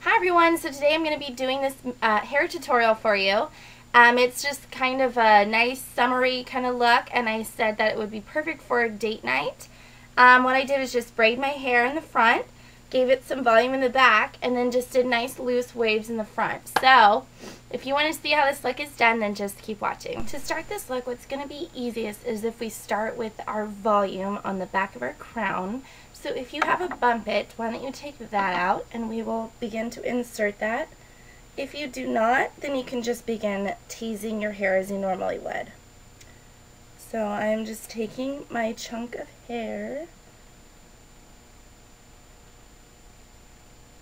Hi everyone, so today I'm going to be doing this hair tutorial for you. It's just kind of a nice summery kind of look, and I said that it would be perfect for a date night. What I did is just braid my hair in the front, gave it some volume in the back, and then just did nice loose waves in the front. So if you want to see how this look is done, then just keep watching. To start this look, what's going to be easiest is if we start with our volume on the back of our crown. So if you have a bumpit, why don't you take that out and we will begin to insert that. If you do not, then you can just begin teasing your hair as you normally would. So I'm just taking my chunk of hair.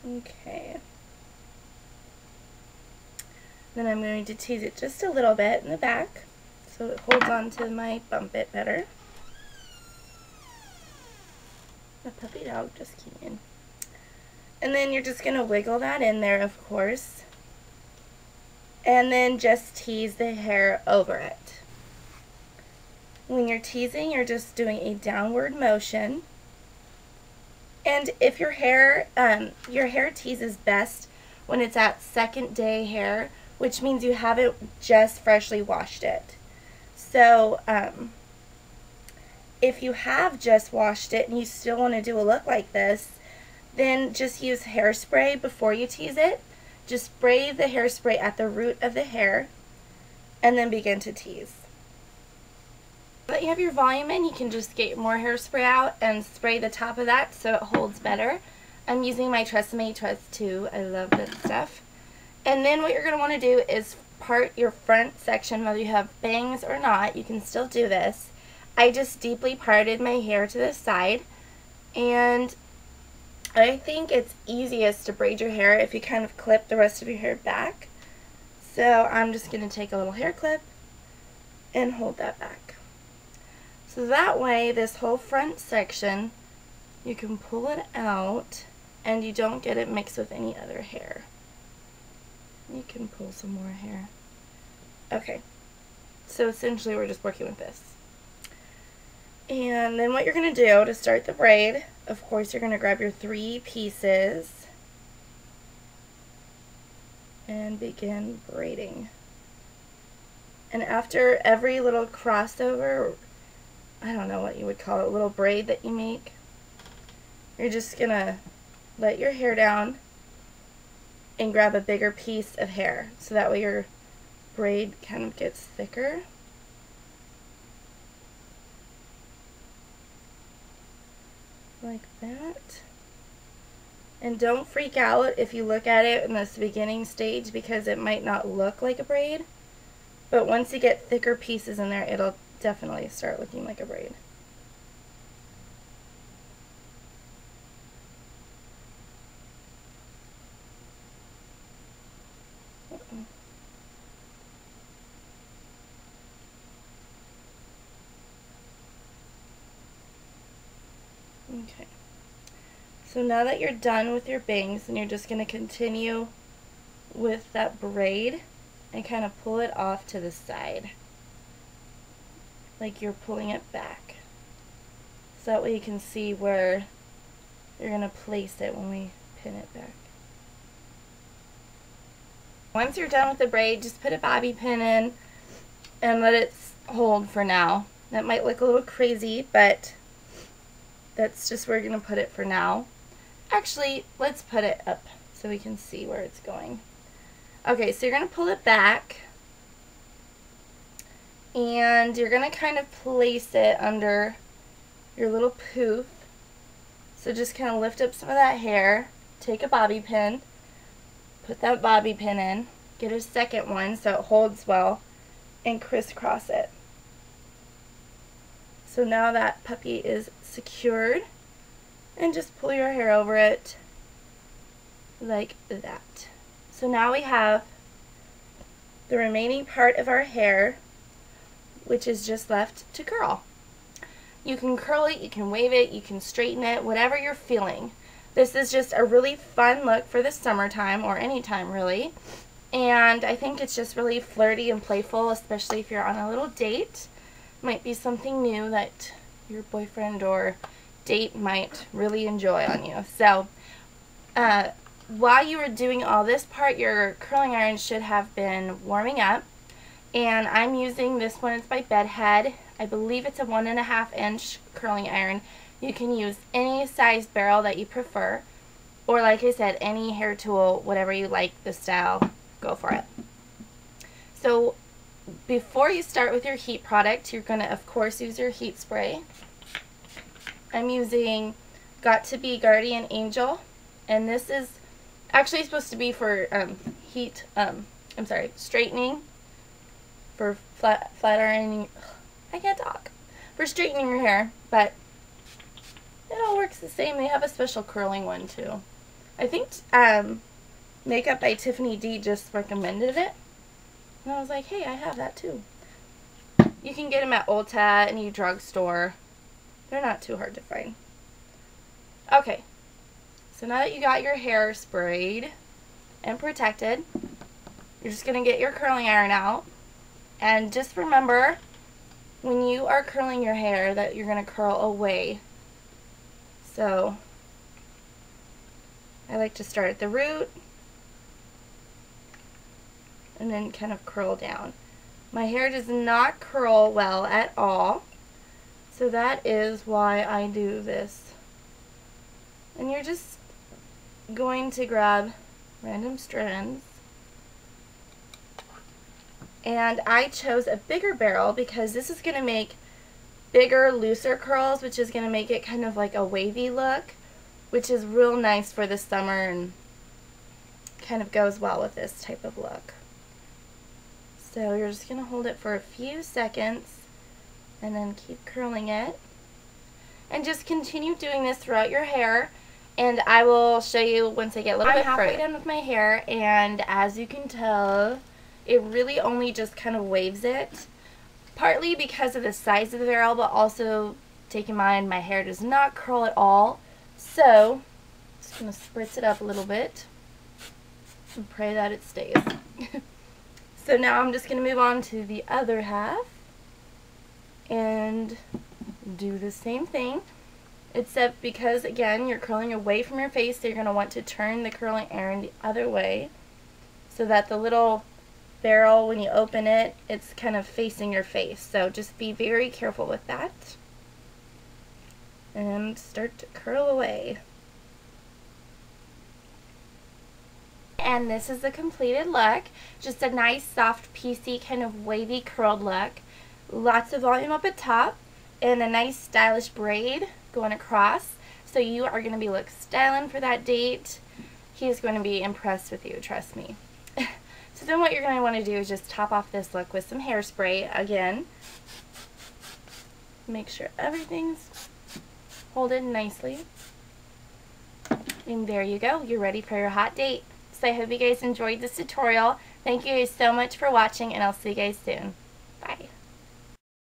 Okay. Then I'm going to tease it just a little bit in the back so it holds on to my bumpit better. The puppy dog just came in. And then you're just going to wiggle that in there, of course. And then just tease the hair over it. When you're teasing, you're just doing a downward motion. And if your hair teases best when it's at second day hair, which means you haven't just freshly washed it. So, if you have just washed it and you still want to do a look like this, then just use hairspray before you tease it. Just spray the hairspray at the root of the hair and then begin to tease. Now that you have your volume in, you can just get more hairspray out and spray the top of that so it holds better. I'm using my Tresemme Tress 2. I love this stuff. And then what you're going to want to do is part your front section, whether you have bangs or not. You can still do this. I just deeply parted my hair to the side, and I think it's easiest to braid your hair if you kind of clip the rest of your hair back. So I'm just going to take a little hair clip and hold that back. So that way this whole front section, you can pull it out and you don't get it mixed with any other hair. You can pull some more hair. Okay, so essentially we're just working with this. And then what you're going to do to start the braid, of course you're going to grab your 3 pieces and begin braiding. And after every little crossover, I don't know what you would call it, little braid that you make, you're just going to let your hair down and grab a bigger piece of hair. So that way your braid kind of gets thicker. Like that. And don't freak out if you look at it in this beginning stage, because it might not look like a braid, but once you get thicker pieces in there, it'll definitely start looking like a braid. Okay, so now that you're done with your bangs, and you're just going to continue with that braid and kind of pull it off to the side, like you're pulling it back. So that way you can see where you're going to place it when we pin it back. Once you're done with the braid, just put a bobby pin in and let it hold for now. That might look a little crazy, but that's just where we're going to put it for now. Actually, let's put it up so we can see where it's going. Okay, so you're going to pull it back, and you're going to kind of place it under your little poof. So just kind of lift up some of that hair, take a bobby pin, put that bobby pin in, get a second one so it holds well, and crisscross it. So now that puppy is secured, and just pull your hair over it like that. So now we have the remaining part of our hair, which is just left to curl. You can curl it, you can wave it, you can straighten it, whatever you're feeling. This is just a really fun look for the summertime, or anytime really. And I think it's just really flirty and playful, especially if you're on a little date. Might be something new that your boyfriend or date might really enjoy on you. So while you were doing all this part, your curling iron should have been warming up. And I'm using this one. It's by Bedhead. I believe it's a 1.5 inch curling iron. You can use any size barrel that you prefer, or like I said, any hair tool, whatever you like the style, go for it. So before you start with your heat product, you're going to of course use your heat spray. I'm using Got To Be Guardian Angel, and this is actually supposed to be for straightening, for flat ironing. I can't talk. For straightening your hair, but it all works the same. They have a special curling one too. I think Makeup by Tiffany D just recommended it, and I was like, hey, I have that too. You can get them at Ulta, any drugstore. They're not too hard to find. Okay, so now that you got your hair sprayed and protected, you're just going to get your curling iron out. And just remember, when you are curling your hair, that you're going to curl away. So I like to start at the root and then kind of curl down. My hair does not curl well at all, so that is why I do this. And you're just going to grab random strands. And I chose a bigger barrel because this is going to make bigger, looser curls, which is going to make it kind of like a wavy look, which is real nice for the summer and kind of goes well with this type of look. So you're just going to hold it for a few seconds and then keep curling it. And just continue doing this throughout your hair, and I will show you once I get a little bit further. I'm halfway done with my hair, and as you can tell, it really only just kind of waves it. Partly because of the size of the barrel, but also take in mind my hair does not curl at all. So, just going to spritz it up a little bit and pray that it stays. So now I'm just going to move on to the other half and do the same thing, except because, again, you're curling away from your face, so you're going to want to turn the curling iron the other way so that the little barrel, when you open it, it's kind of facing your face. So just be very careful with that. And start to curl away. And this is the completed look. Just a nice, soft, piecey, kind of wavy, curled look. Lots of volume up at top, and a nice, stylish braid going across. So you are going to be look styling for that date. He's going to be impressed with you, trust me. So then what you're going to want to do is just top off this look with some hairspray again. Make sure everything's folded nicely. And there you go. You're ready for your hot date. So I hope you guys enjoyed this tutorial. Thank you guys so much for watching, and I'll see you guys soon.